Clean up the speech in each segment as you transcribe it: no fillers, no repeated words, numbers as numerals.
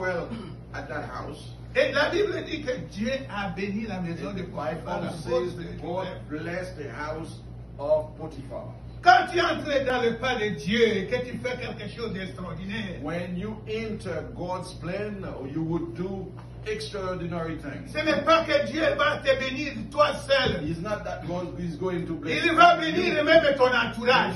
well at that house. Et la Bible dit que Dieu a béni la maison de The Potiphar. Bible says that God blessed the house of Potiphar. Quand tu entres dans le pas de Dieu et que tu fais quelque chose d'extraordinaire, When you enter God's plan, you would do extraordinary things. ce n'est pas que Dieu va te bénir toi seul. It's not that God is going to bless Il va you. bénir même ton entourage.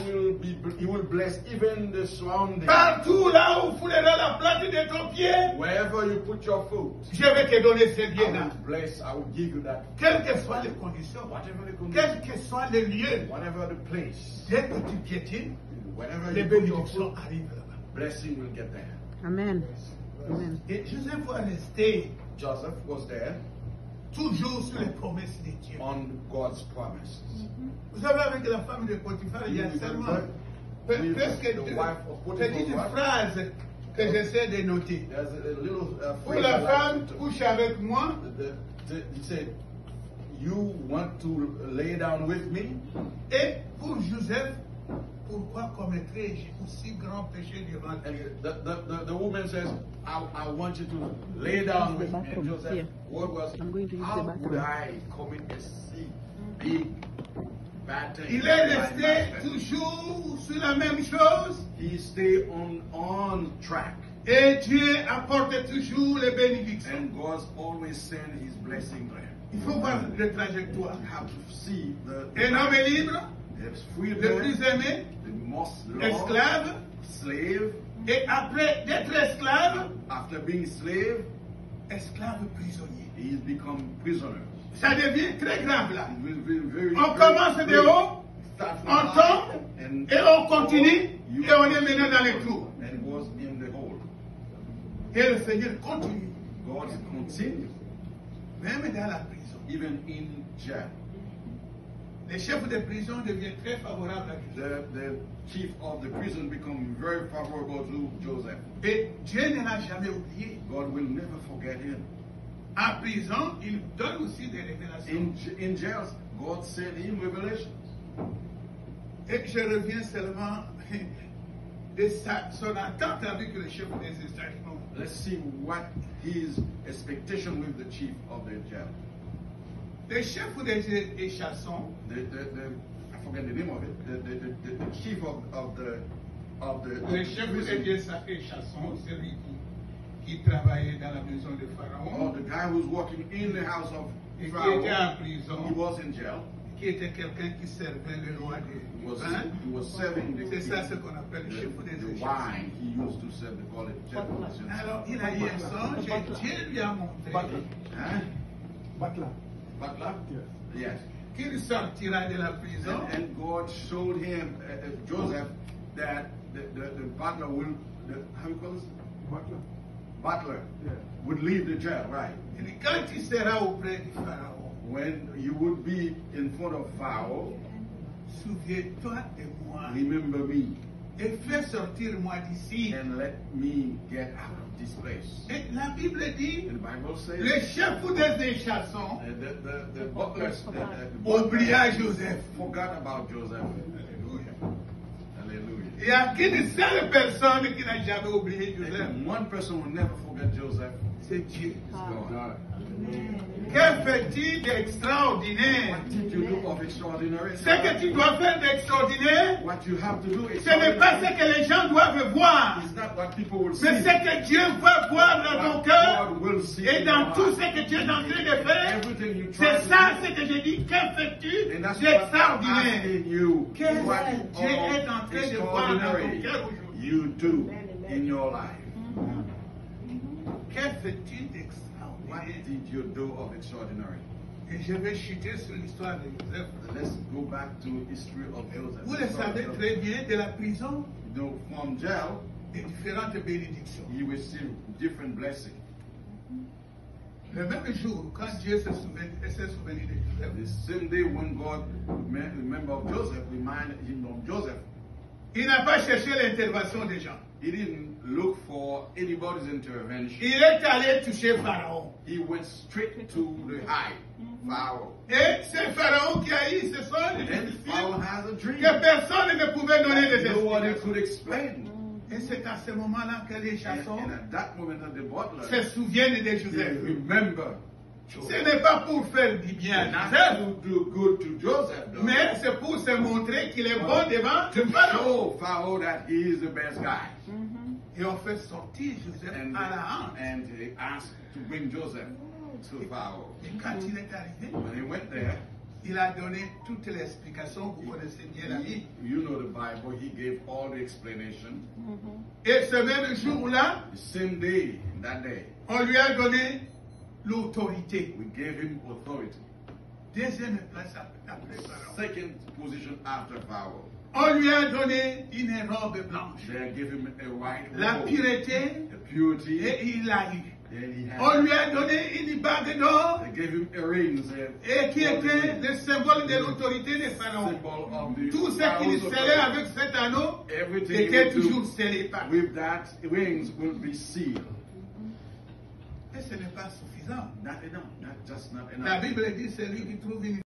He will bless even the surroundings. Partout là où vous foulera la plante de ton pied, Wherever you put your foot, je vais te donner ce I bien-là. will bless, I will give you that. Quelles que soient les conditions, Whatever the quels condition, que soient les lieux, whatever the place, dès que tu piétines, whenever les you put your bénédictions foot, arrivent là-bas. blessing will get there. Amen. Amen. Et Joseph va rester Joseph was there toujours sur les promesses de Dieu. on God's promises. Vous savez, avec la femme de Potiphar, il y a seulement presque deux petites phrases que j'essaie de noter. There's a little Pour phrase la I like femme, to- couche avec moi. He said, "You want to lay down with me?" Et pour Joseph, pourquoi commettrai-je aussi grand péché devant And Dieu? the woman says, I want you to lay down with me. And Joseph, Here. what was, I'm going to use how the bathroom. would I commit a sin, big, bad thing? Il est resté toujours sur la même chose He stayed on track. et Dieu apporte toujours les bénédictions. And God's always send his blessing to him. Il faut voir le trajectoire. You have to see Un homme est libre, the free le man, plus aimé, the most loved, esclave, slave. et après d'être esclave, After being slave, esclave prisonnier. he's become prisoner. Ça devient très grave là. It will be very, On very commence de great. haut, Start from on high, tombe, and et on continue, et on est maintenant dans les trous. and was in the hole. Et le Seigneur continue, God continues, même dans la prison. even in jail. Les chefs de prison deviennent très favorables à Joseph. The chief of the prison become very favorable to Joseph. Et Dieu ne l'a jamais oublié. God will never forget him. En prison, il donne aussi des révélations. In jails, God sent him revelations. Et je reviens seulement de son attente avec le chef des établissements. Let's see what his expectation with the chief of the jail. Le chef des chassons, I forget the name of it. The chief of the le chef des chassons, celui qui travaillait dans la maison de Pharaon, the guy who's working in the house of et qui Pharaoh, était en he prison, was in jail. qui était quelqu'un qui servait le roi He des was, vins. he was serving the C'est ça ce qu'on appelle le chef the des chassons. wine. He used to serve the college. Alors, il a eu un songe et Dieu lui a montré Huh? Butler. Butler? Yes. qu'il sortira de la prison And God showed him, Joseph, that the butler will, how you call this? Butler. Butler Yeah. would leave the jail, right? et quand il sera auprès du Pharaon, When you would be in front of Pharaoh, souviens-toi de moi remember me et fais sortir moi d'ici. and let me get out of this place. Et la Bible dit, And the Bible says le chef des chassons the butlers oublia Joseph. forgot about Joseph. Alléluia. Hallelujah. Il n'y a qu'une seule personne qui n'a jamais oublié Joseph. And one person will never forget Joseph. C'est Dieu. It's God. Que fais-tu d'extraordinaire? What did you do of extraordinary? Ce que tu dois faire d'extraordinaire, What you have to do is ce n'est pas ce que les gens doivent voir, It's not what people will see. mais ce que Dieu veut voir dans ton What cœur God will see et in dans your tout life. ce que tu es en train de faire. Everything you try C'est to ça do. ce que je dis. Que fais-tu And that's what I'm d'extraordinaire? asking you. Qu'est-ce What que Dieu est en train de voir dans ton extraordinary cœur aujourd'hui? you do in your life? Que fais-tu What d'extraordinaire? did you do of extraordinary? Et je vais chuter sur l'histoire de Joseph. Let's go back to history of Joseph. Vous le savez très bien, de la prison, You know, from jail, des différentes bénédictions. he received different blessings. Le même jour, quand Dieu s'est souvenu de The Joseph, same day when God remembered of Joseph, reminded him of Joseph, il n'a pas cherché l'intervention des gens. he didn't look for anybody's intervention. Il est allé toucher Pharaon. He went straight to the high, Pharaoh. Et c'est Pharaon qui a eu ce songe And Pharaoh difficile has a dream. que personne ne pouvait donner des Nobody explications. could explain. Et c'est à ce moment-là que les chasseurs And at that moment that the butler, se souviennent de they Joseph. remember Ce Joseph. n'est pas pour faire du bien à Not Joseph, to do good to Joseph, though, mais c'est pour se montrer qu'il est bon devant to le pharaon. show Pharaoh that he is the best guy. Et on fait sortir Joseph And, à la honte. and he asked to bring Joseph to Pharaoh. Et quand il est arrivé, When he went there, il a donné toutes les explications, vous connaissez bien la vie. you know the Bible, he gave all the explanation. Et ce même jour-là, The same day, that day, on lui a donné l'autorité. we gave him authority. Deuxième place après Pharaon. Second position after Pharaoh. On lui a donné une robe blanche. They gave him a white La robe, pureté, the purity. et il l'a eu. Then he had, On lui a donné une bague d'or, they gave him earrings, et qui était le symbole de l'autorité de Pharaon. symbol of the Tout ce qu'il Pharaoh's scellait authority. avec cet anneau Everything he était would do toujours scellé par. with that rings will be sealed. Et ce n'est pas suffisant. Not enough, not just not La enough. Bible dit celui qui trouve une